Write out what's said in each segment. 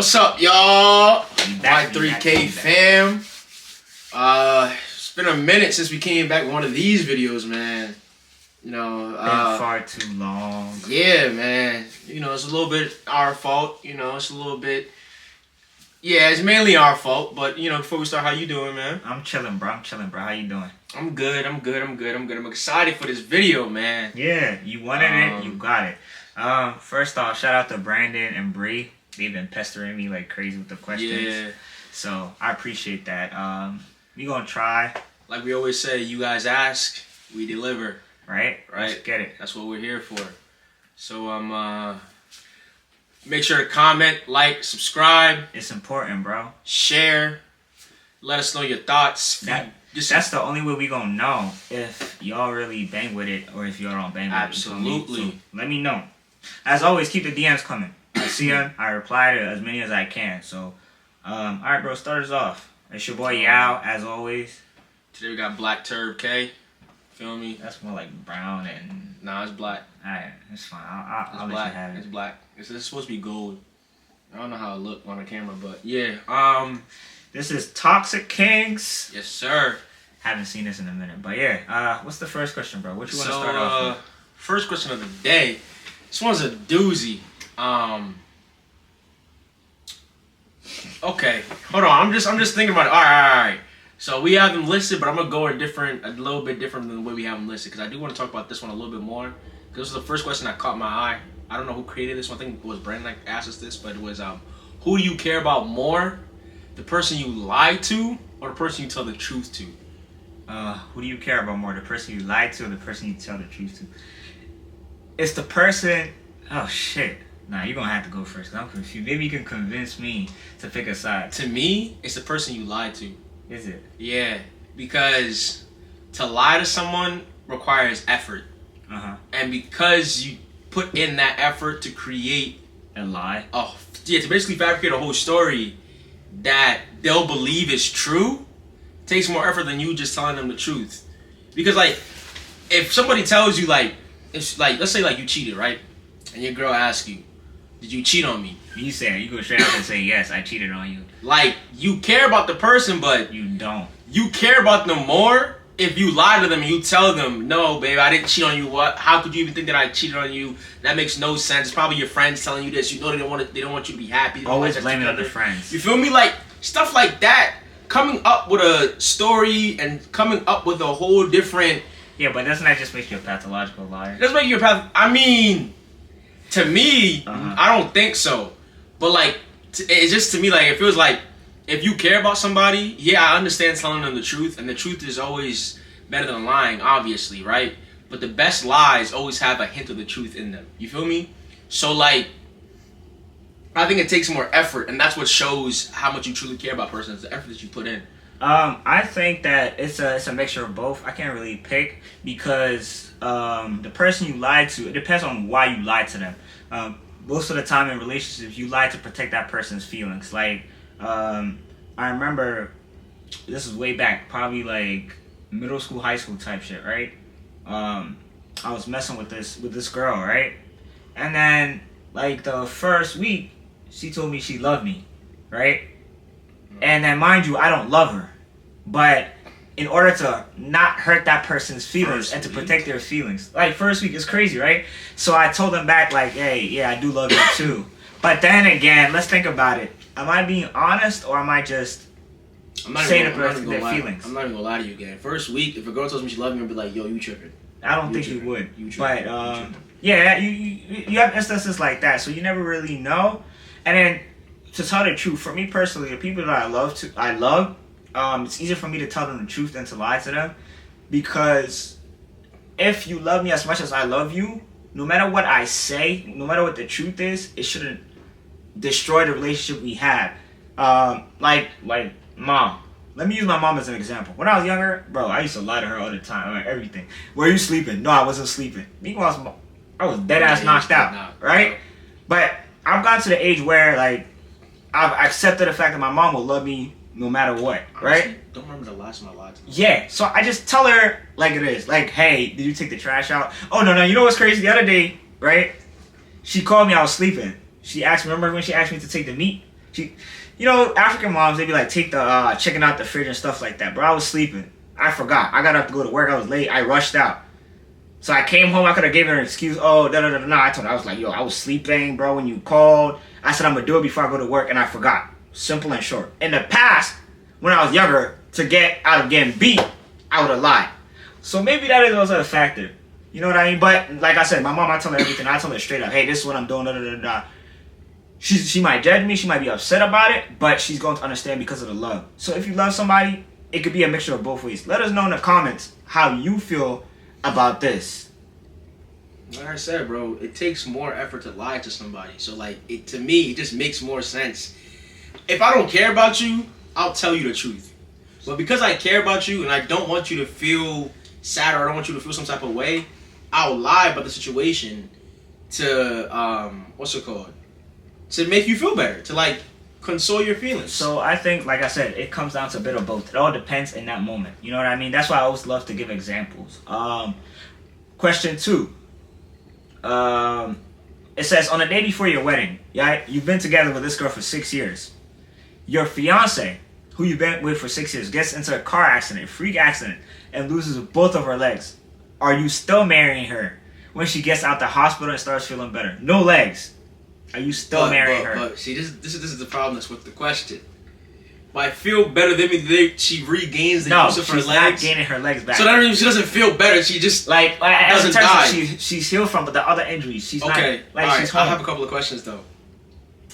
What's up, y'all? My Back, 3K fam. It's been a minute since we came back with one of these videos, man. You know, been far too long. Yeah, man. You know, it's a little bit our fault. You know, it's a little bit. Yeah, it's mainly our fault. But you know, before we start, how you doing, man? I'm chilling, bro. How you doing? I'm good. I'm excited for this video, man. Yeah, you wanted it, you got it. First off, shout out to Brandon and Bree. They've been pestering me like crazy with the questions. Yeah. So I appreciate that. We gonna try. Like we always say, you guys ask, we deliver. Right? Let's get it. That's what we're here for. So make sure to comment, like, subscribe. It's important, bro. Share. Let us know your thoughts. That's the only way we gonna know if y'all really bang with it or if y'all don't bang with it. Absolutely. So let me know. As always, keep the DMs coming. I see them. I reply to as many as I can. So, alright, bro. Start us off. It's your boy Yao, as always. Today we got Black Turb K. Feel me? That's more like brown and... Nah, it's black. Alright, it's fine. I'll let you have it. It's black. It's supposed to be gold. I don't know how it looked on the camera, but yeah. This is Toxic Kings. Yes, sir. Haven't seen this in a minute, but yeah. What's the first question, bro? What you want to start off with? First question of the day. This one's a doozy. Okay, hold on. I'm just thinking about it. All right. So we have them listed, but I'm gonna go a little bit different than the way we have them listed because I do want to talk about this one a little bit more. Because this was the first question that caught my eye. I don't know who created this one. I think it was Brandon that asked us this, but it was who do you care about more, the person you lie to or the person you tell the truth to? Who do you care about more, the person you lie to or the person you tell the truth to? It's the person. Oh shit. Nah, you're gonna have to go first. I'm confused. Maybe you can convince me to pick a side. To me, it's the person you lie to. Is it? Yeah, because to lie to someone requires effort. And because you put in that effort to create a lie. To basically fabricate a whole story that they'll believe is true, takes more effort than you just telling them the truth. Because like, if somebody tells you like, it's like, let's say like you cheated, right? And your girl asks you, did you cheat on me? You go straight up and say, yes, I cheated on you. Like, you care about the person, but... You don't. You care about them more if you lie to them and you tell them, no, babe, I didn't cheat on you. What? How could you even think that I cheated on you? That makes no sense. It's probably your friends telling you this. You know they don't want you to be happy. Always blaming other friends. You feel me? Like, stuff like that. Coming up with a story and coming up with a whole different... Yeah, but doesn't that just make you a pathological liar? Doesn't make you a I mean... To me, I don't think so. But like, it's just to me like it feels like if you care about somebody, yeah, I understand telling them the truth, and the truth is always better than lying, obviously, right? But the best lies always have a hint of the truth in them. You feel me? So like, I think it takes more effort, and that's what shows how much you truly care about a person. Is the effort that you put in. I think that it's a mixture of both. I can't really pick because the person you lied to, it depends on why you lied to them. Most of the time in relationships, you lie to protect that person's feelings. Like, I remember, this is way back, probably like middle school, high school type shit, right? I was messing with this girl, right? And then, like, the first week, she told me she loved me, right? And then, mind you, I don't love her. But in order to not hurt that person's feelings and to protect their feelings. Like, first week is crazy, right? So I told them back, like, hey, yeah, I do love you too. But then again, let's think about it. Am I being honest or am I just saying to their feelings? I'm not even gonna lie to you again. First week, if a girl tells me she loves me, I'll be like, yo, you tripping. I don't think you would. But, yeah, you have instances like that. So you never really know. And then, to tell the truth, for me personally, the people that I love, it's easier for me to tell them the truth than to lie to them. Because if you love me as much as I love you, no matter what I say, no matter what the truth is, it shouldn't destroy the relationship we have. Like mom. Let me use my mom as an example. When I was younger, bro, I used to lie to her all the time, like everything. Were you sleeping? No, I wasn't sleeping. Meanwhile, I was dead ass knocked out, right? But I've gotten to the age where, like, I've accepted the fact that my mom will love me no matter what, right? Honestly, don't remember the last time I lied to her. Yeah, so I just tell her like it is. Like, hey, did you take the trash out? Oh, no, you know what's crazy? The other day, right, she called me, I was sleeping. She asked me, remember when she asked me to take the meat? She, you know, African moms, they be like, take the chicken out the fridge and stuff like that. Bro, I was sleeping. I forgot. I got up to go to work. I was late. I rushed out. So I came home. I could have given her an excuse. Oh, da-da-da-da. No, I told her. I was like, yo, I was sleeping, bro, when you called. I said I'm going to do it before I go to work, and I forgot. Simple and short. In the past, when I was younger, to get out of getting beat, I would have lied. So maybe that is also a factor. You know what I mean? But like I said, my mom, I tell her everything. I tell her straight up, hey, this is what I'm doing, da-da-da-da. She might judge me. She might be upset about it, but she's going to understand because of the love. So if you love somebody, it could be a mixture of both ways. Let us know in the comments how you feel about this. Like I said, bro, it takes more effort to lie to somebody. So, like, to me, it just makes more sense. If I don't care about you, I'll tell you the truth. But because I care about you and I don't want you to feel sad or I don't want you to feel some type of way, I'll lie about the situation to, what's it called? To make you feel better, to like console your feelings. So I think, like I said, it comes down to a bit of both. It all depends in that moment. You know what I mean? That's why I always love to give examples. Question 2. It says, on the day before your wedding, yeah, you've been together with this girl for 6 years. Your fiance, who you've been with for 6 years, gets into a car accident, freak accident, and loses both of her legs. Are you still marrying her when she gets out the hospital and starts feeling better? No legs. Are you still marrying her? But see, this is the problem that's with the question. But I feel better than she regains the use of her legs. No, she's not gaining her legs back. So that means she doesn't feel better. She just doesn't die. She's healed from, but the other injuries, she's okay. Not. Like, all right, she's home. I have a couple of questions though.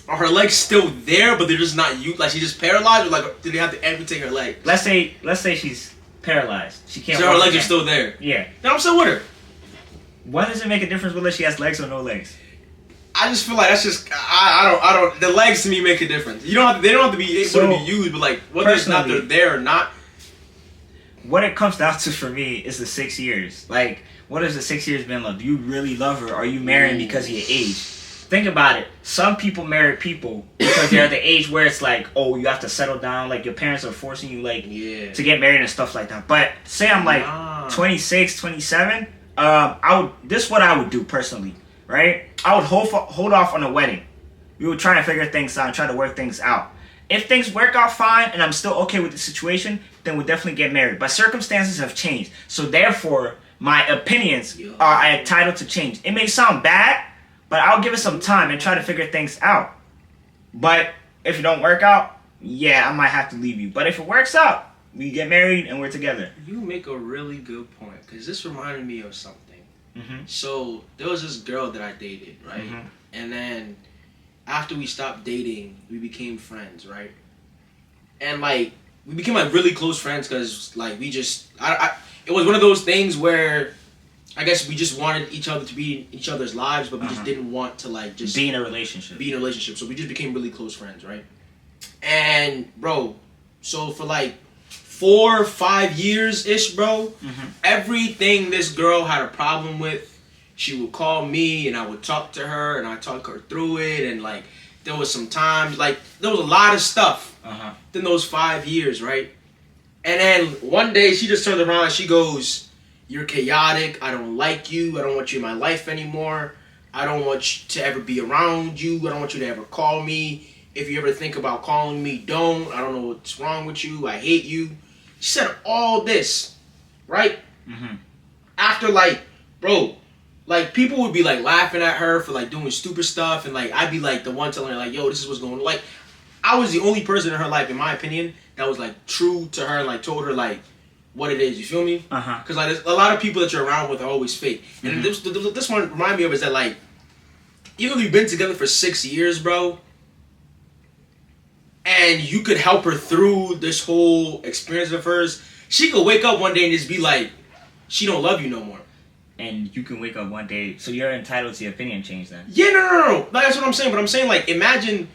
Are her legs still there, but they're just not used? Like she's just paralyzed, or like did they have to amputate her leg? Let's say she's paralyzed. She can't. So her legs are still there. Yeah. Then I'm still with her. Why does it make a difference whether she has legs or no legs? I just feel like that's just I don't. The legs to me make a difference. They don't have to be able to be used, but like whether it's not they're there or not. What it comes down to for me is the 6 years. Like, what has the 6 years been like? Do you really love her? Or are you marrying because of your age? Think about it. Some people marry people because they're at the age where it's like, oh, you have to settle down. Like your parents are forcing you to get married and stuff like that. But say I'm like 26, 27. This is what I would do personally. Right? I would hold off on the wedding. We would try and figure things out and try to work things out. If things work out fine and I'm still okay with the situation, then we'll definitely get married. But circumstances have changed. So therefore, my opinions are entitled to change. It may sound bad, but I'll give it some time and try to figure things out. But if it don't work out, yeah, I might have to leave you. But if it works out, we get married and we're together. You make a really good point because this reminded me of something. Mm-hmm. So there was this girl that I dated, right? Mm-hmm. And then after we stopped dating, we became friends, right? And like we became like really close friends because like we just it was one of those things where I guess we just wanted each other to be in each other's lives, but we just didn't want to like just be in a relationship. So we just became really close friends, right? And bro, so for like 4 or 5 years ish, bro. Mm-hmm. Everything this girl had a problem with, she would call me and I would talk to her and I talk her through it. And like there was some times like there was a lot of stuff in those 5 years, right? And then one day she just turned around and she goes, "You're chaotic. I don't like you. I don't want you in my life anymore. I don't want you to ever be around you. I don't want you to ever call me. If you ever think about calling me, don't. I don't know what's wrong with you. I hate you." She said all this, right? Mm-hmm. After like, bro, like people would be like laughing at her for like doing stupid stuff, and like I'd be like the one telling her like, "Yo, this is what's going on." Like, I was the only person in her life, in my opinion, that was like true to her and like told her like what it is. You feel me? Because like there's a lot of people that you're around with are always fake. And this one remind me of is that like, even though you've been together for 6 years, bro. And you could help her through this whole experience of hers. She could wake up one day and just be like, she don't love you no more. And you can wake up one day, so you're entitled to your opinion change then. Yeah, no. Like, that's what I'm saying. But I'm saying, like, imagine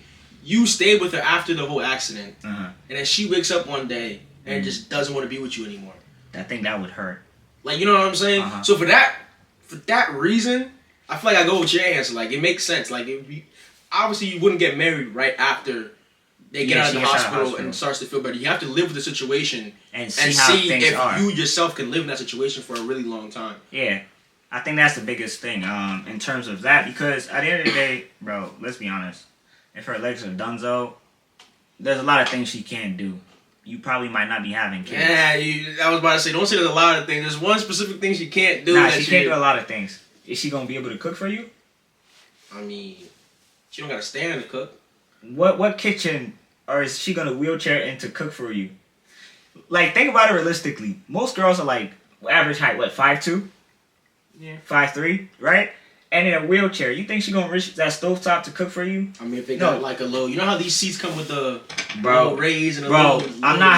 you stayed with her after the whole accident. And then she wakes up one day and just doesn't want to be with you anymore. I think that would hurt. Like, you know what I'm saying? So for that reason, I feel like I go with your answer. Like, it makes sense. Like, obviously you wouldn't get married right after they get out of the hospital and starts to feel better. You have to live with the situation and see if you yourself can live in that situation for a really long time. Yeah. I think that's the biggest thing in terms of that, because at the end of the day, bro, let's be honest. If her legs are donezo, there's a lot of things she can't do. You probably might not be having kids. Yeah, I was about to say, don't say there's a lot of things. There's one specific thing she can't do. Nah, she can't do a lot of things. Is she gonna be able to cook for you? I mean, she don't gotta stand to cook. What kitchen, or is she gonna wheelchair in to cook for you? Like, think about it realistically. Most girls are like average height, what, 5'2"? Yeah. 5'3", right? And in a wheelchair, you think she gonna reach that stovetop to cook for you? I mean, if they got like a low, you know how these seats come with the bro raise and a bro. low, I'm not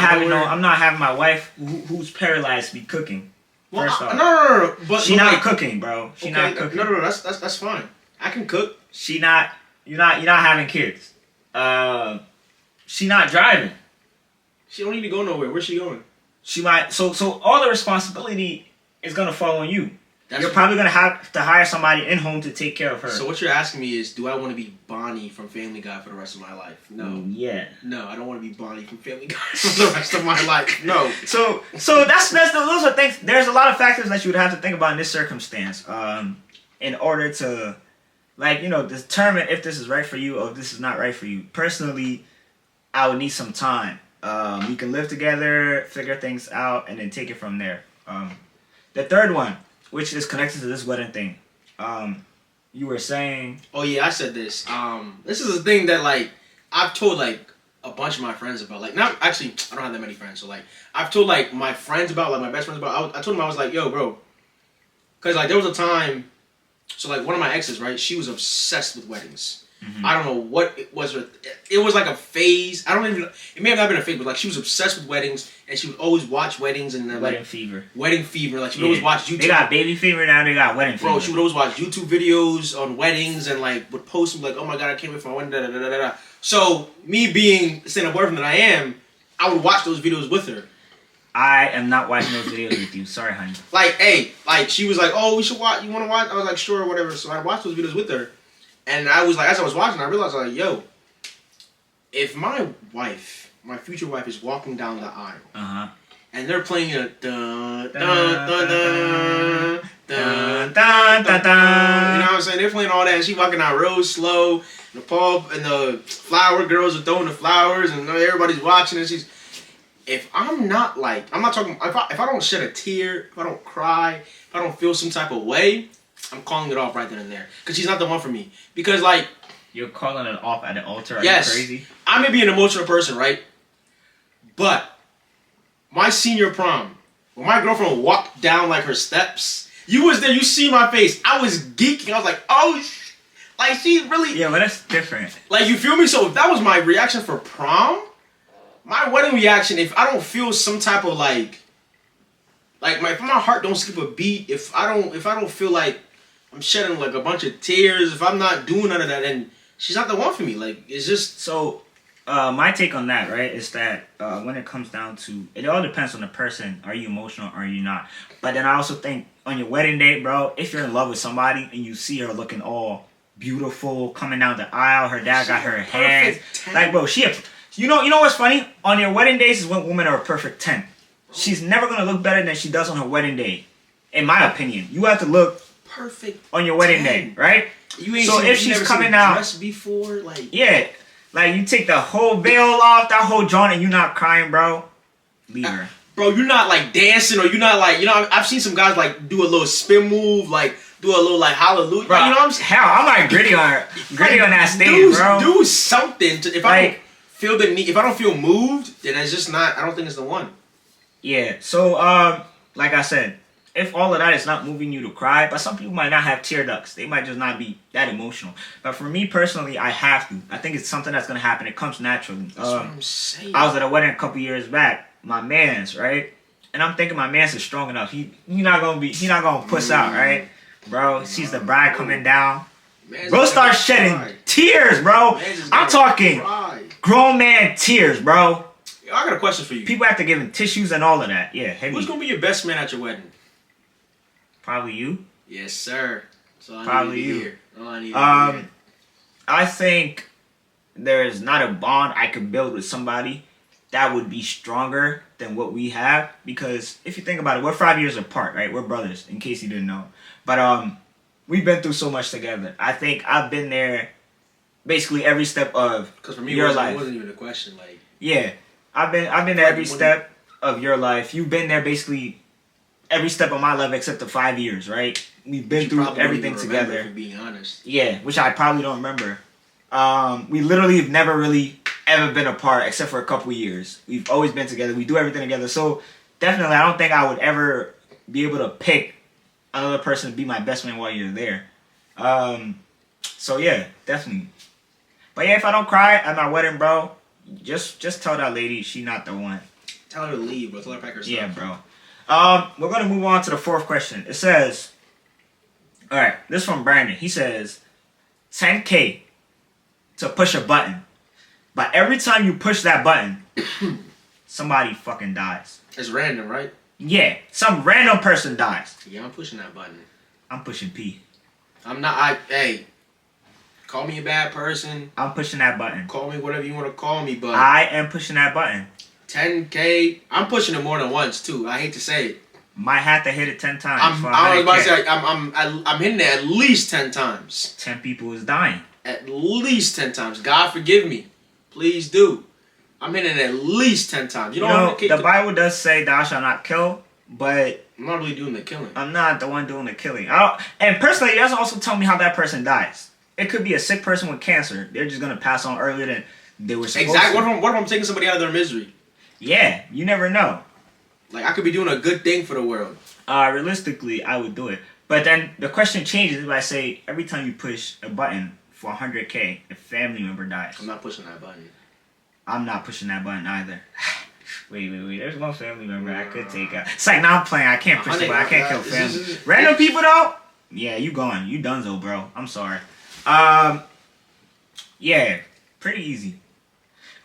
having my wife who's paralyzed be cooking. Well, first off, no. But she not cooking, bro. She not cooking. No. That's fine. I can cook. She not. You're not having kids. She not driving. She don't need to go nowhere. Where's she going? She might. So all the responsibility is gonna fall on you. You're probably gonna have to hire somebody in home to take care of her. So what you're asking me is, do I want to be Bonnie from Family Guy for the rest of my life? No. Yeah. No, I don't want to be Bonnie from Family Guy for the rest of my life. No. So that's those are things. There's a lot of factors that you would have to think about in this circumstance, in order to, like, determine if this is right for you or if this is not right for you. Personally, I would need some time. We can live together, figure things out, and then take it from there. The third one, which is connected to this wedding thing. You were saying... Oh, yeah, I said this. This is a thing that, like, I've told, like, a bunch of my friends about. Like, not... Actually, I don't have that many friends. So, like, I've told, like, my friends about, like, my best friends about. I told them, I was like, yo, bro. Because, like, there was a time... So, like, one of my exes, right? She was obsessed with weddings. Mm-hmm. I don't know what it was. It was like a phase. I don't even... It may have not been a phase, but, like, she was obsessed with weddings. And she would always watch weddings and... Wedding fever. Wedding fever. Like, she would always watch YouTube... They got baby fever, now they got wedding fever. Bro, she would always watch YouTube videos on weddings and, like, would post them, like, oh, my God, I can't wait for my wedding, da-da-da-da-da. So, me being the stand-up boyfriend that I am, I would watch those videos with her. I am not watching those videos with you. Sorry, honey. Like, hey, like, she was like, oh, we should watch... You want to watch? I was like, sure, whatever. So, I watched those videos with her. And I was like, as I was watching, I realized, like, yo, if my wife, my future wife, is walking down the aisle, and they're playing a dun dun dun dun dun dun dun dun, you know what I'm saying? They're playing all that, and she walking out real slow. And the flower girls are throwing the flowers, and everybody's watching, and she's. If I'm not like, I'm not talking. If I don't shed a tear, if I don't cry, if I don't feel some type of way, I'm calling it off right then and there. Because she's not the one for me. Because, like... You're calling it off at the altar? Are yes, you crazy? I may be an emotional person, right? But my senior prom, when my girlfriend walked down, like, her steps, you was there, you see my face. I was geeking. I was like, oh, like, she really... Yeah, but that's different. Like, you feel me? So, if that was my reaction for prom, my wedding reaction, if I don't feel some type of, like if my heart don't skip a beat, if I don't feel like I'm shedding like a bunch of tears, if I'm not doing none of that, then she's not the one for me. Like, it's just... So, my take on that, right, is that when it comes down to... It all depends on the person. Are you emotional or are you not? But then I also think on your wedding day, bro, if you're in love with somebody and you see her looking all beautiful, coming down the aisle, her dad got her hands... Like, bro, you know what's funny? On your wedding days is when women are a perfect 10. She's never going to look better than she does on her wedding day. In my opinion. You have to look perfect on your wedding day, right? You ain't so seen, if she's coming out dress before, like... Yeah. Like, you take the whole veil off, that whole joint, and you're not crying, bro. Leave her. Bro, you're not, like, dancing, or you're not, like... You know, I've seen some guys, like, do a little spin move, like... Do a little, like, hallelujah. Bro, you know what I'm saying? Hell, I'm like gritty on that stage, bro. Do something. If I don't feel the need... If I don't feel moved, then it's just not... I don't think it's the one. Yeah, so, like I said, if all of that is not moving you to cry, but some people might not have tear ducts. They might just not be that emotional. But for me personally, I have to. I think it's something that's going to happen. It comes naturally. That's what I'm saying. I was at a wedding a couple years back. My man's, right? And I'm thinking my man's is strong enough. He not going to puss out, right? Bro, sees the bride coming down. Bro starts shedding tears, bro. I'm talking grown man tears, bro. I got a question for you. People have to give him tissues and all of that. Yeah, heavy. Who's gonna be your best man at your wedding? Probably you. Yes, sir. Probably you. I think there's not a bond I could build with somebody that would be stronger than what we have. Because if you think about it, we're 5 years apart, right? We're brothers, in case you didn't know. But we've been through so much together. I think I've been there basically every step of Because for me, your it life. wasn't even a question. Like, Yeah, I've been there every step of your life. You've been there basically every step of my life except the 5 years, right? We've been through everything together. If being honest. Yeah, which I probably don't remember. We literally have never really ever been apart except for a couple years. We've always been together. We do everything together. So definitely, I don't think I would ever be able to pick another person to be my best man while you're there. So yeah, definitely. But yeah, if I don't cry at my wedding, bro, just tell that lady she not the one. Tell her to leave, bro. Tell her to pack her stuff. Yeah, bro. We're gonna move on to the fourth question. It says, all right, this is from Brandon. He says, 10K to push a button, but every time you push that button, somebody fucking dies. It's random, right? Yeah, some random person dies. Yeah, I'm pushing that button. I'm pushing P. I'm not. Hey, call me a bad person. I'm pushing that button. Call me whatever you want to call me, but I am pushing that button. 10K. I'm pushing it more than once too. I hate to say it. Might have to hit it 10 times. I was about to say I'm hitting it at least 10 times. 10 people is dying. At least 10 times. God forgive me. Please do. I'm hitting it at least 10 times. You know the Bible does say thou shalt not kill, but I'm not really doing the killing. I'm not the one doing the killing. And personally, it doesn't also tell me how that person dies. It could be a sick person with cancer. They're just going to pass on earlier than they were supposed to. Exactly. What if I'm taking somebody out of their misery? Yeah, you never know. Like, I could be doing a good thing for the world. Realistically, I would do it. But then the question changes if I say every time you push a button for 100K, a family member dies. I'm not pushing that button. I'm not pushing that button either. Wait. There's one family member I could take out. It's like, now I'm playing. I can't push the button. I can't kill family. Random people, though? Yeah, you gone. You donezo, bro. I'm sorry. Yeah, pretty easy.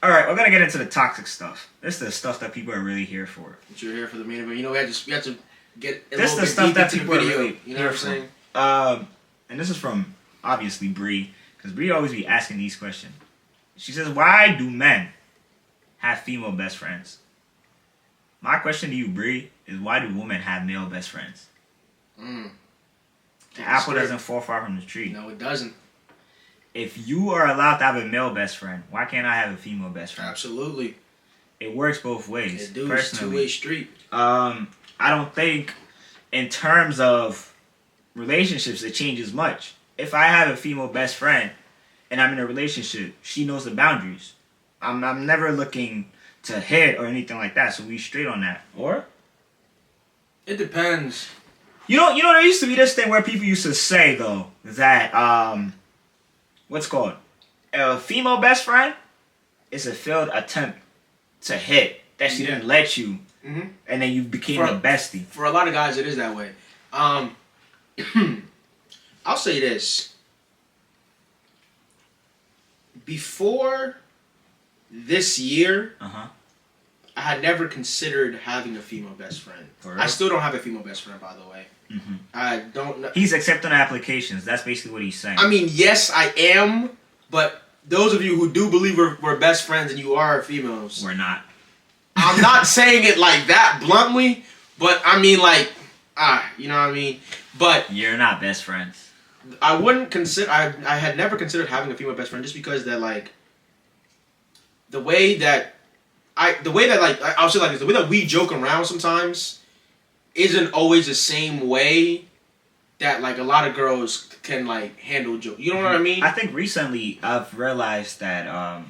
All right, we're gonna get into the toxic stuff. This is the stuff that people are really here for. But you're here for the main event. You know, we have to get a this little the bit stuff deep that into people the are video. really You know here what I'm for. saying? And this is from obviously Bree, because Bree always be asking these questions. She says, "Why do men have female best friends?" My question to you, Bree, is why do women have male best friends? The apple doesn't fall far from the tree. No, it doesn't. If you are allowed to have a male best friend, why can't I have a female best friend? Absolutely. It works both ways. It does. It's a two-way street. I don't think in terms of relationships it changes much. If I have a female best friend and I'm in a relationship, she knows the boundaries. I'm never looking to hit or anything like that, so we straight on that. Or? It depends. You know, there used to be this thing where people used to say, though, that, what's it called? A female best friend is a failed attempt to hit that she didn't let you, and then you became a bestie. For a lot of guys, it is that way. I'll say this. Before this year, I had never considered having a female best friend. I still don't have a female best friend, by the way. I don't know. He's accepting applications. That's basically what he's saying. I mean, yes, I am, but those of you who do believe we're best friends and you are females, we're not. I'm not saying it like that bluntly, but I mean, like, you know what I mean? But you're not best friends. I wouldn't consider. I had never considered having a female best friend just because that, like, the way that I'll say like this, the way that we joke around sometimes isn't always the same way that like a lot of girls can like handle joke. You know what I mean? I think recently I've realized that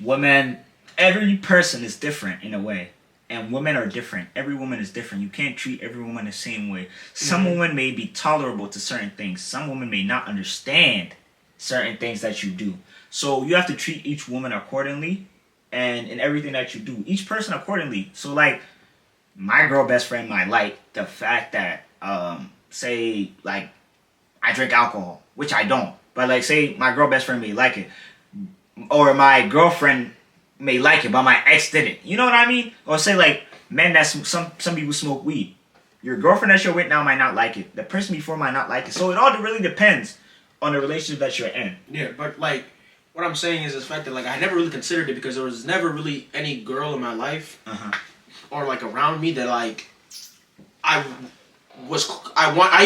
women, every person is different in a way. And women are different. Every woman is different. You can't treat every woman the same way. Some women may be tolerable to certain things. Some women may not understand certain things that you do. So you have to treat each woman accordingly, and in everything that you do, each person accordingly. So like, my girl best friend might like the fact that, say like, I drink alcohol, which I don't. But like, say my girl best friend may like it, or my girlfriend may like it, but my ex didn't. You know what I mean? Or say like, men that some people smoke weed. Your girlfriend that you're with now might not like it. The person before might not like it. So it all really depends on the relationship that you're in. Yeah, but like, what I'm saying is the fact that like I never really considered it because there was never really any girl in my life or like around me that like I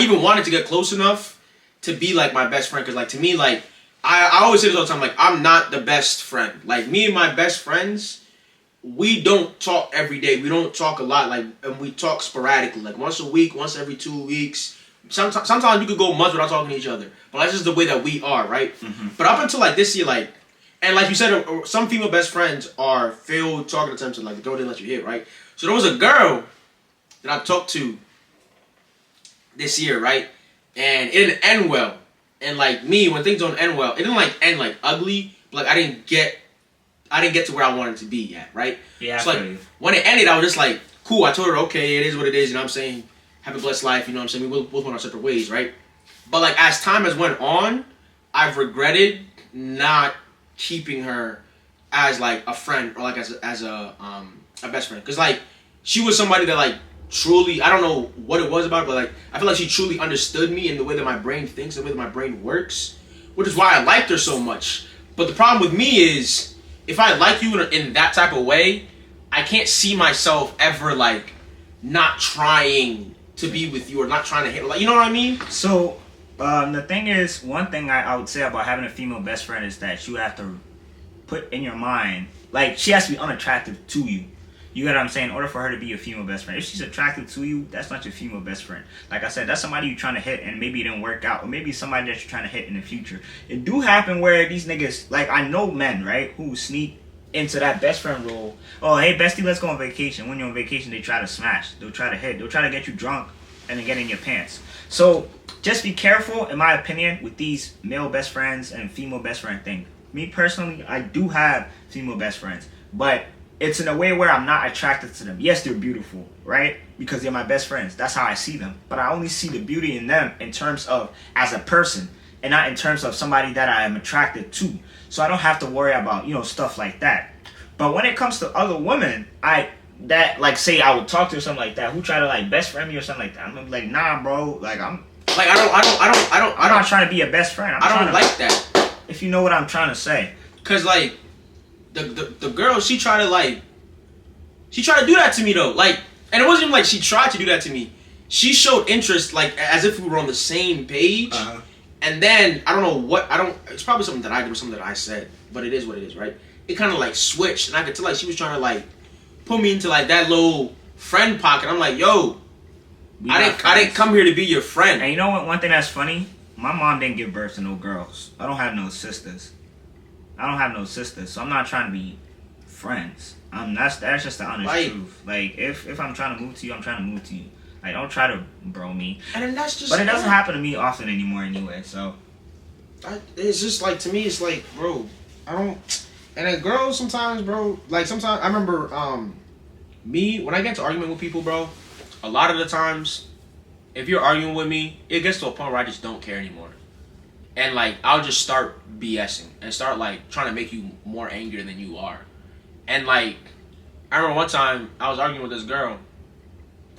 even wanted to get close enough to be like my best friend. Because like to me, like I always say this all the time. Like, I'm not the best friend. Like, me and my best friends, we don't talk every day. We don't talk a lot. Like, and we talk sporadically. Like, once a week, once every 2 weeks. Sometimes we could go months without talking to each other. But that's just the way that we are, right? Mm-hmm. But up until, like, this year, like, and like you said, some female best friends are failed talking attempts and, like, the girl didn't let you hit, right? So there was a girl that I talked to this year, right? And it didn't end well. And like me, when things don't end well, it didn't like end like ugly, but like I didn't get to where I wanted to be at, right? Yeah. So like when it ended, I was just like, cool. I told her, okay, it is what it is. You know what I'm saying? Have a blessed life. You know what I'm saying? We both went our separate ways, right? But like as time has went on, I've regretted not keeping her as like a friend or like as a best friend, because like she was somebody that like truly, I don't know what it was about, but like I feel like she truly understood me in the way that my brain thinks, the way that my brain works, which is why I liked her so much. But the problem with me is, if I like you in that type of way, I can't see myself ever like not trying to be with you or not trying to hit, like, you know what I mean? So the thing is, one thing I would say about having a female best friend is that you have to put in your mind, like, she has to be unattractive to you. You get what I'm saying? In order for her to be your female best friend. If she's attracted to you, that's not your female best friend. Like I said, that's somebody you're trying to hit and maybe it didn't work out. Or maybe somebody that you're trying to hit in the future. It do happen where these niggas, like I know men, right? Who sneak into that best friend role. Oh, hey, bestie, let's go on vacation. When you're on vacation, they try to smash. They'll try to hit. They'll try to get you drunk and then get in your pants. So just be careful, in my opinion, with these male best friends and female best friend thing. Me personally, I do have female best friends. But it's in a way where I'm not attracted to them. Yes, they're beautiful, right? Because they're my best friends. That's how I see them. But I only see the beauty in them in terms of as a person and not in terms of somebody that I am attracted to. So I don't have to worry about, stuff like that. But when it comes to other women, say I would talk to her or something like that, who try to like best friend me or something like that, I'm gonna be like, nah, bro, like I'm not trying to be a best friend. I don't like that. If you know what I'm trying to say. Cause like the girl, she tried to do that to me though. Like, and it wasn't even like she tried to do that to me. She showed interest, like as if we were on the same page. Uh-huh. And then it's probably something that I did or something that I said, but it is what it is, right? It kind of like switched, and I could tell like she was trying to like put me into like that little friend pocket. I'm like, yo, I didn't come here to be your friend. And you know what? One thing that's funny, my mom didn't give birth to no girls. I don't have no sisters. So I'm not trying to be friends. That's just the honest truth. Like if I'm trying to move to you, I'm trying to move to you. Like, don't try to bro me. And then that's just. But it doesn't happen to me often anymore anyway. So. It's just like, to me, it's like, bro, I don't. And then girls sometimes, bro, like sometimes I remember me when I get to argument with people, bro. A lot of the times, if you're arguing with me, it gets to a point where I just don't care anymore. And like I'll just start BSing and start like trying to make you more angry than you are. And like I remember one time I was arguing with this girl.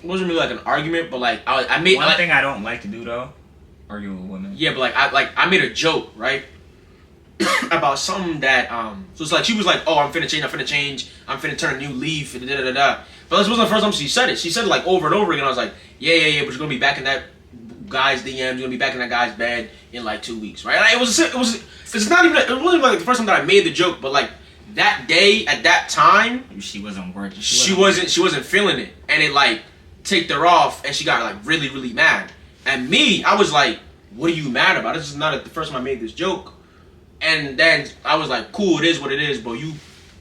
It wasn't really like an argument, but like I made one thing I don't like to do though, argue with women. Yeah, but like I made a joke, right? About something that so it's like she was like, oh, I'm finna change, I'm finna turn a new leaf, and da da da da. But this wasn't the first time she said it. She said it like over and over again. I was like, yeah, but you're gonna be back in that guy's DMs, you're gonna be back in that guy's bed in like 2 weeks, right? Like, it wasn't even like the first time that I made the joke, but like that day at that time, she wasn't working. She wasn't feeling it, and it like ticked her off, and she got like really really mad. And me, I was like, what are you mad about? This is not the first time I made this joke. And then I was like, cool, it is what it is, but you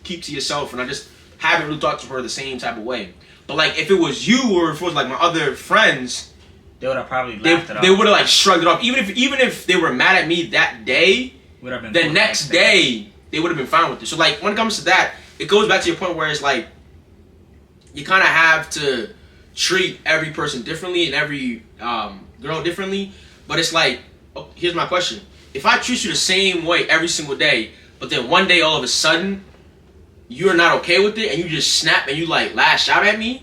keep to yourself. And I just haven't really talked to her the same type of way. But like if it was you or if it was like my other friends, they would have probably laughed it off. They would have like shrugged it off. Even if they were mad at me that day, the next day they would have been fine with it. So like when it comes to that, it goes back to your point where it's like you kind of have to treat every person differently and every girl differently. But it's like, here's my question. If I treat you the same way every single day, but then one day all of a sudden you're not okay with it and you just snap and you like lash out at me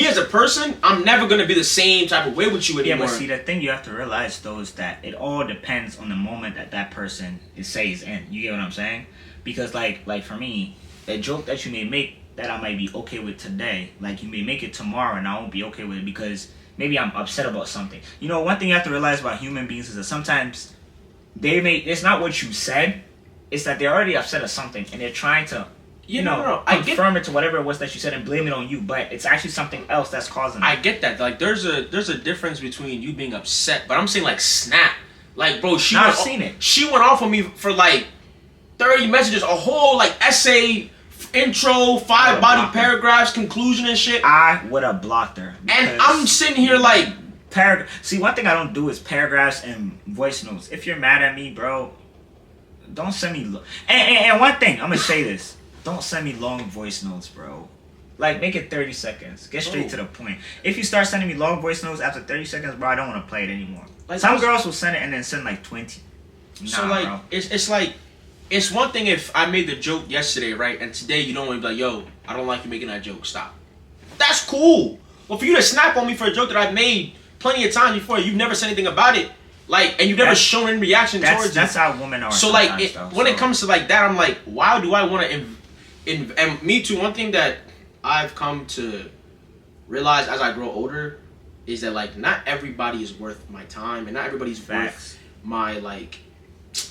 as a person, I'm never gonna be the same type of way with you anymore. Yeah, but see, the thing you have to realize though is that it all depends on the moment that person is in. You get what I'm saying? Because like for me, a joke that you may make that I might be okay with today, like you may make it tomorrow and I won't be okay with it because maybe I'm upset about something. You know, one thing you have to realize about human beings is that sometimes it's not what you said. It's that they're already upset at something and they're trying to, confirm it to whatever it was that you said and blame it on you. But it's actually something else that's causing it. I get that. Like, there's a difference between you being upset, but I'm saying like snap. Like, bro, I've seen it. She went off on me for like 30 messages, a whole like essay, intro, 5 body paragraphs, conclusion and shit. I would have blocked her. And I'm sitting here like, See, one thing I don't do is paragraphs and voice notes. If you're mad at me, bro, don't send me. And one thing, I'm gonna say this: don't send me long voice notes, bro. Like, make it 30 seconds. Get straight to the point. If you start sending me long voice notes after 30 seconds, bro, I don't want to play it anymore. Like, some girls will send it and then send like 20. So like, bro. It's like, it's one thing if I made the joke yesterday, right, and today you don't want to be like, yo, I don't like you making that joke. Stop. That's cool. But for you to snap on me for a joke that I've made plenty of times before, you've never said anything about it, like, and you've never shown any reaction towards it. That's how women are. So like, when it comes to like that, I'm like, why do I want to? And me too. One thing that I've come to realize as I grow older is that like not everybody is worth my time, and not everybody's worth my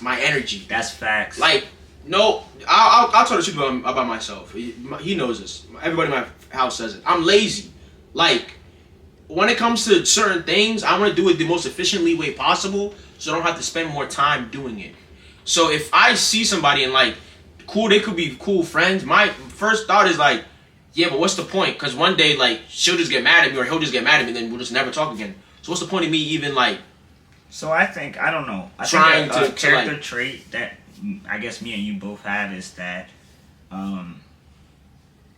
my energy. That's facts. Like, no, I'll tell the truth about myself. He knows this. Everybody in my house says it. I'm lazy. Like, when it comes to certain things, I want to do it the most efficiently way possible, so I don't have to spend more time doing it. So if I see somebody and like, cool, they could be cool friends, my first thought is like, yeah, but what's the point? Because one day, like, she'll just get mad at me or he'll just get mad at me, and then we'll just never talk again. So what's the point of me even like? So I think, I don't know. I think a character trait that I guess me and you both have is that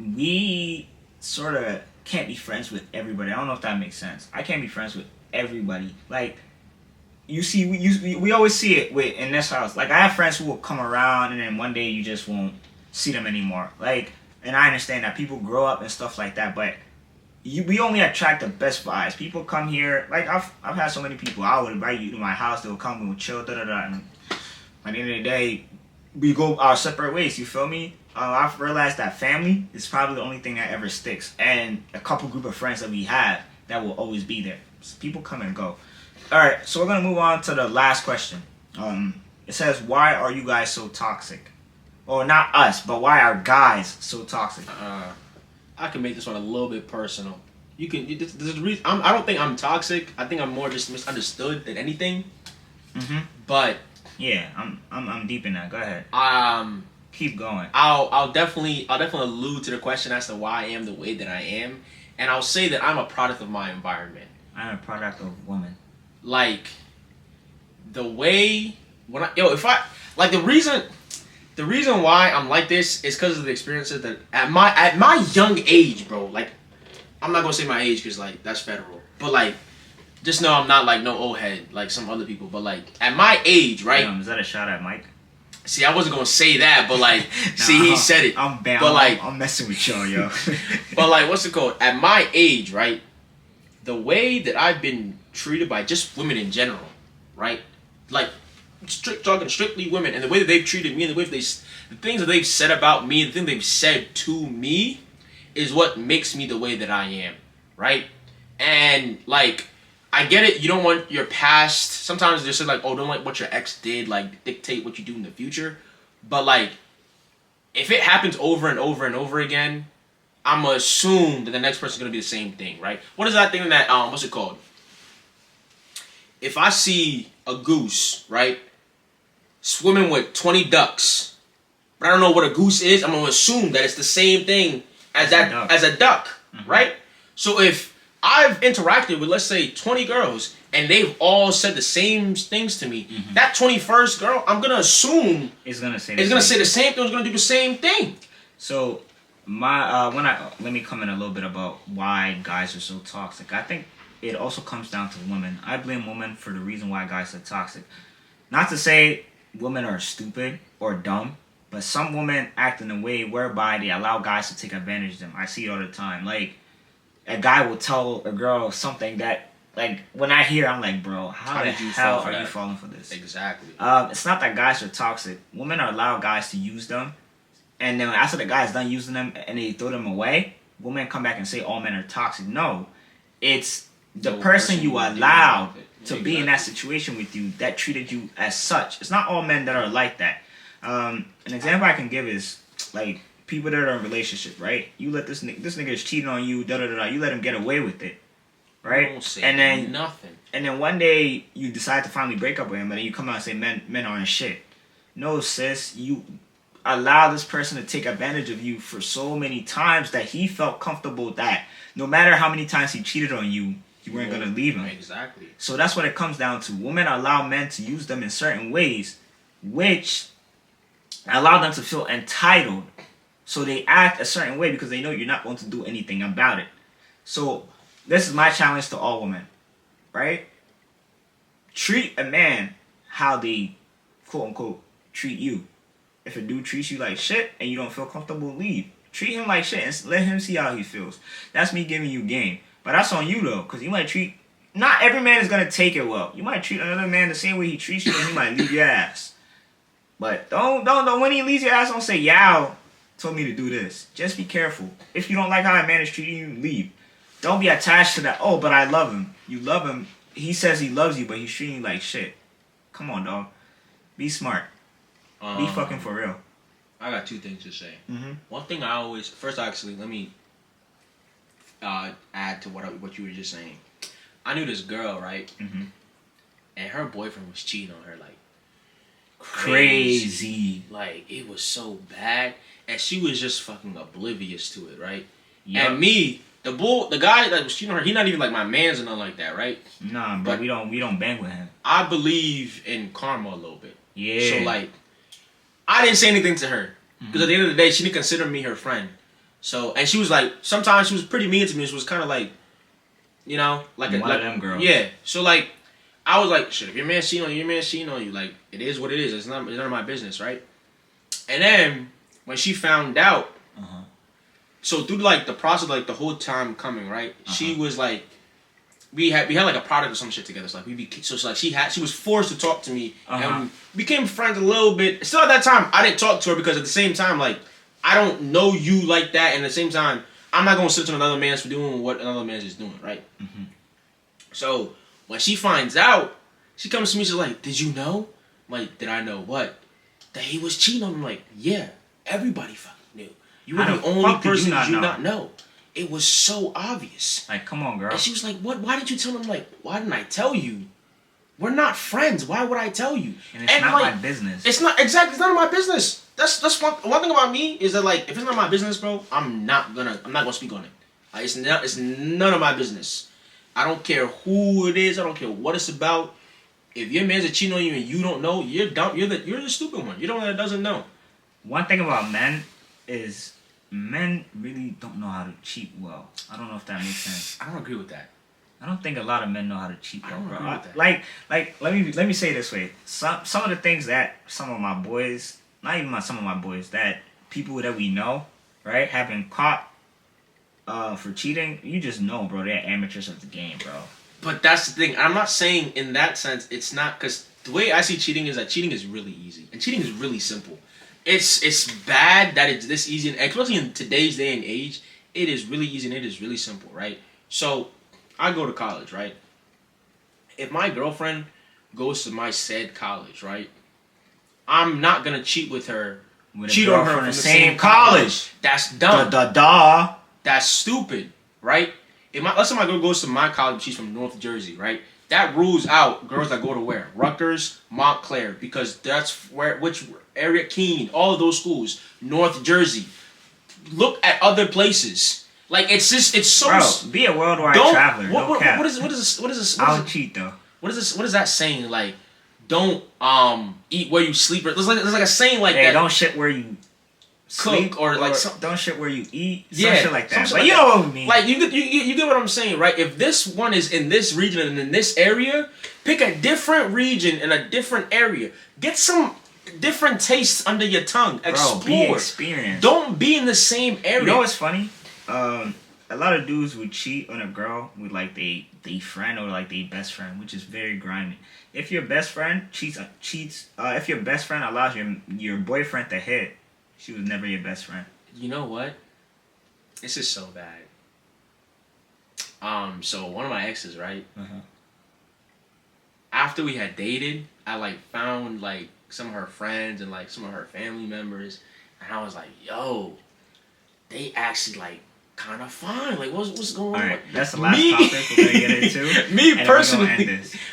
we sort of can't be friends with everybody. I don't know if that makes sense. I can't be friends with everybody. Like, you see, we always see it in this house. Like, I have friends who will come around and then one day you just won't see them anymore. Like, and I understand that people grow up and stuff like that, but we only attract the best vibes. People come here, like I've had so many people. I would invite you to my house. They'll come and we'll chill, and at the end of the day, we go our separate ways. You feel me? I've realized that family is probably the only thing that ever sticks, and a couple group of friends that we have that will always be there. So people come and go. All right, so we're gonna move on to the last question. It says, "Why are you guys so toxic?" Or not us, but why are guys so toxic? I can make this one a little bit personal. You can. There's a reason. I don't think I'm toxic. I think I'm more just misunderstood than anything. But yeah, I'm deep in that. Go ahead. Keep going. I'll definitely allude to the question as to why I am the way that I am, and I'll say that I'm a product of my environment. I'm a product of women. Like, the way when the reason why I'm like this is because of the experiences that at my young age, bro. Like, I'm not gonna say my age because like that's federal, but like, just know I'm not like no old head like some other people. But like at my age, right? Is that a shot at Mike? See, I wasn't gonna say that, but like, he said it. I'm bad. But like, I'm messing with y'all, yo. But like, what's it called? At my age, right? The way that I've been treated by just women in general, right? Like, talking strictly women, and the way that they've treated me, and the things that they've said about me, the things they've said to me, is what makes me the way that I am, right? And like, I get it. You don't want your past. Sometimes they say like, oh, don't like what your ex did, like dictate what you do in the future. But like, if it happens over and over and over again, I'm gonna assume that the next person's gonna be the same thing, right? What is that thing that what's it called? If I see a goose, right, swimming with 20 ducks, but I don't know what a goose is, I'm gonna assume that it's the same thing as a duck, right? So if I've interacted with, let's say, 20 girls, and they've all said the same things to me, that 21st girl, I'm gonna assume it's gonna say the same thing. It's gonna do the same thing. So let me comment a little bit about why guys are so toxic. I think it also comes down to women. I blame women for the reason why guys are toxic. Not to say women are stupid or dumb, but some women act in a way whereby they allow guys to take advantage of them. I see it all the time. Like, a guy will tell a girl something that, like, when I hear, I'm like, bro, how the hell are you falling for this? Exactly. It's not that guys are toxic. Women allow guys to use them, and then after the guy's done using them and they throw them away, women come back and say all men are toxic. No, it's the person you allowed to be in that situation with you that treated you as such. It's not all men that are like that. An example I can give is like people that are in a relationship, right? You let this nigga is cheating on you, da da da da. You let him get away with it, right? Don't say and then nothing. And then one day you decide to finally break up with him, and then you come out and say men aren't shit. No, sis, you allow this person to take advantage of you for so many times that he felt comfortable that no matter how many times he cheated on you, you weren't gonna leave him. Exactly. So that's what it comes down to. Women allow men to use them in certain ways, which allow them to feel entitled. So they act a certain way because they know you're not going to do anything about it. So this is my challenge to all women, right? Treat a man how they, quote unquote, treat you. If a dude treats you like shit and you don't feel comfortable, leave. Treat him like shit and let him see how he feels. That's me giving you game. But that's on you though, because you might treat... Not every man is going to take it well. You might treat another man the same way he treats you and he might leave your ass. But don't when he leaves your ass, don't say, Yow told me to do this. Just be careful. If you don't like how a man is treating you, leave. Don't be attached to that, oh, but I love him. You love him. He says he loves you, but he's treating you like shit. Come on, dog. Be smart. Be fucking for real. I got two things to say. Mm-hmm. One thing I always... First, actually, let me add to what you were just saying. I knew this girl, right? Mm-hmm. And her boyfriend was cheating on her, like... Crazy. Like, it was so bad. And she was just fucking oblivious to it, right? Yep. And me... The guy that was cheating on her, he not even like my man's or nothing like that, right? Nah, but we don't bang with him. I believe in karma a little bit. Yeah. So like, I didn't say anything to her because at the end of the day, she didn't consider me her friend. So and she was like, sometimes she was pretty mean to me. She was kind of like, you know, like one of them girls. Yeah. So like, I was like, shit, if your man's cheating on you, your man's cheating on you. Like, it is what it is. It's none of my business, right? And then when she found out. So through like the process, like the whole time coming, right? She was like, we had like a product or some shit together. So like so it's like she was forced to talk to me, and we became friends a little bit. Still at that time, I didn't talk to her because at the same time, like I don't know you like that, and at the same time, I'm not gonna sit on another man's for doing what another man's is doing, right? Mm-hmm. So when she finds out, she comes to me. She's like, "Did you know?" I'm like, "Did I know what? That he was cheating on me?" I'm like, "Yeah, everybody fucking knew." You were the only person that you not know. It was so obvious. Like, come on, girl. And she was like, "What? Why did you tell him?" Like, why didn't I tell you? We're not friends. Why would I tell you? And it's not like, my business. It's not exactly. It's none of my business. That's one thing about me is that like, if it's not my business, bro, I'm not gonna speak on it. Like, it's none of my business. I don't care who it is. I don't care what it's about. If your man's cheating on you and you don't know, you're dumb. You're the stupid one. You're the one that doesn't know. One thing about men is men really don't know how to cheat well. I don't know if that makes sense. I don't agree with that. I don't think a lot of men know how to cheat well, bro. Agree with that. Like let me say it this way. Some of the things that some of my boys, not even some of my boys, that people that we know, right, have been caught for cheating, you just know, bro, they're amateurs of the game, bro. But that's the thing. I'm not saying in that sense it's not, because the way I see cheating is that cheating is really easy. And cheating is really simple. It's bad that it's this easy, and especially in today's day and age, it is really easy and it is really simple, right? So, I go to college, right? If my girlfriend goes to my said college, right? I'm not gonna cheat with her, cheat on her from the same college. That's dumb. That's stupid, right? Let's say my girl goes to my college, she's from North Jersey, right? That rules out girls that go to where? Rutgers, Montclair, because that's which area, Keene, all of those schools, North Jersey. Look at other places. Like, it's so... Bro, be a worldwide traveler. What is this? I'll cheat, though. What is that saying? Like, don't eat where you sleep. There's like a saying like that. Don't shit where you cook, or like don't shit where you eat. Yeah, some shit like that. But you know what I mean. Like, you get what I'm saying, right? If this one is in this region and in this area, pick a different region in a different area. Get some different tastes under your tongue. Explore. Bro, be experienced. Don't be in the same area. You know what's funny? A lot of dudes would cheat on a girl with like they friend or like they best friend, which is very grimy. If your best friend cheats, if your best friend allows your boyfriend to hit, she was never your best friend. You know what? This is so bad. So one of my exes, right? after we had dated, I like found like some of her friends and like some of her family members, and I was like, yo, they actually like kind of fine. Like, what's going on? All right, that's the last topic we're gonna get into.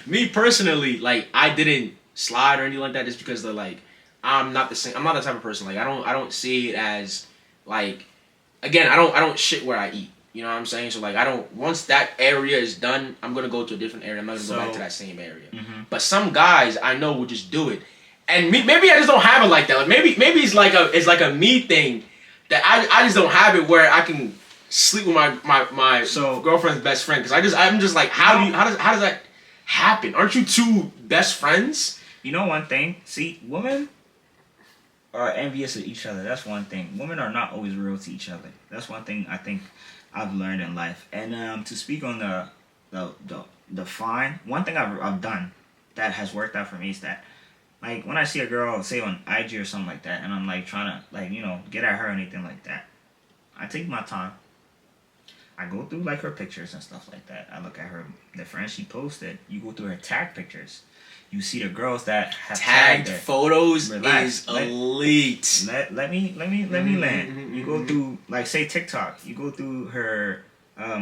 Me personally, like I didn't slide or anything like that just because they're like I'm not the same. I'm not the type of person like I don't see it as like again I don't shit where I eat. You know what I'm saying? So like I don't once that area is done, I'm gonna go to a different area. I'm not gonna go back to that same area. Mm-hmm. But some guys I know will just do it, and maybe I just don't have it like that. Like maybe it's like a me thing that I just don't have it where I can sleep with my girlfriend's best friend because I'm just like how does that happen? Aren't you two best friends? You know one thing? See, women are envious of each other. That's one thing. Women are not always real to each other. That's one thing I think I've learned in life. And to speak on the fine, one thing I've done that has worked out for me is that like when I see a girl say on IG or something like that, and I'm like trying to like get at her or anything like that, I take my time. I go through like her pictures and stuff like that. I look at the friends she posted. You go through her tag pictures. You see the girls that have tagged photos. Relax. Is elite. Let me land. You go through like say TikTok. You go through her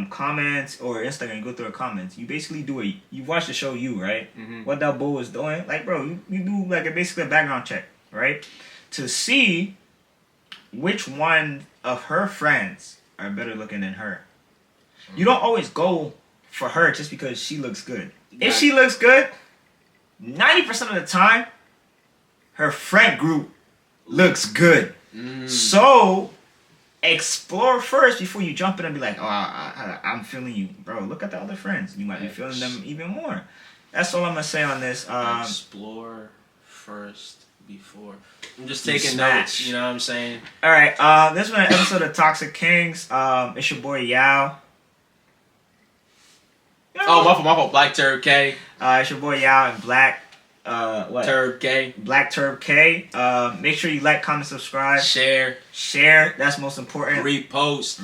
comments or Instagram. You go through her comments. You basically you watch the show right? Mm-hmm. What that bull is doing. Like bro, you do like basically a background check, right? To see which one of her friends are better looking than her. You don't always go for her just because she looks good. If she looks good, 90% of the time, her friend group looks good. So, explore first before you jump in and be like, oh, I'm feeling you. Bro, look at the other friends. You might be feeling them even more. That's all I'm going to say on this. Explore first before. I'm just taking notes, you know what I'm saying? All right, this has been an episode of Toxic Kings. It's your boy, Yao. Oh, my fault. Black Turb K. It's your boy Yao and Black. Turb K. Black Turb K. Make sure you like, comment, subscribe. Share. That's most important. Repost.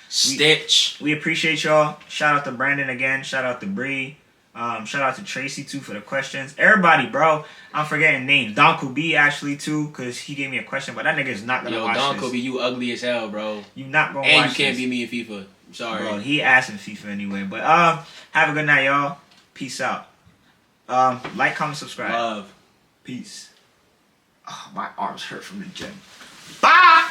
Stitch. We appreciate y'all. Shout out to Brandon again. Shout out to Bree. Shout out to Tracy too for the questions. Everybody, bro. I'm forgetting names. Don Kubi actually too, because he gave me a question, but that nigga's not gonna watch Don this. Kubi, you ugly as hell, bro. You not gonna watch watch this. And you can't beat me in FIFA. I'm sorry. Bro, he asked in FIFA anyway. But have a good night, y'all. Peace out. Like, comment, subscribe. Love. Peace. Oh, my arms hurt from the gym. Bye!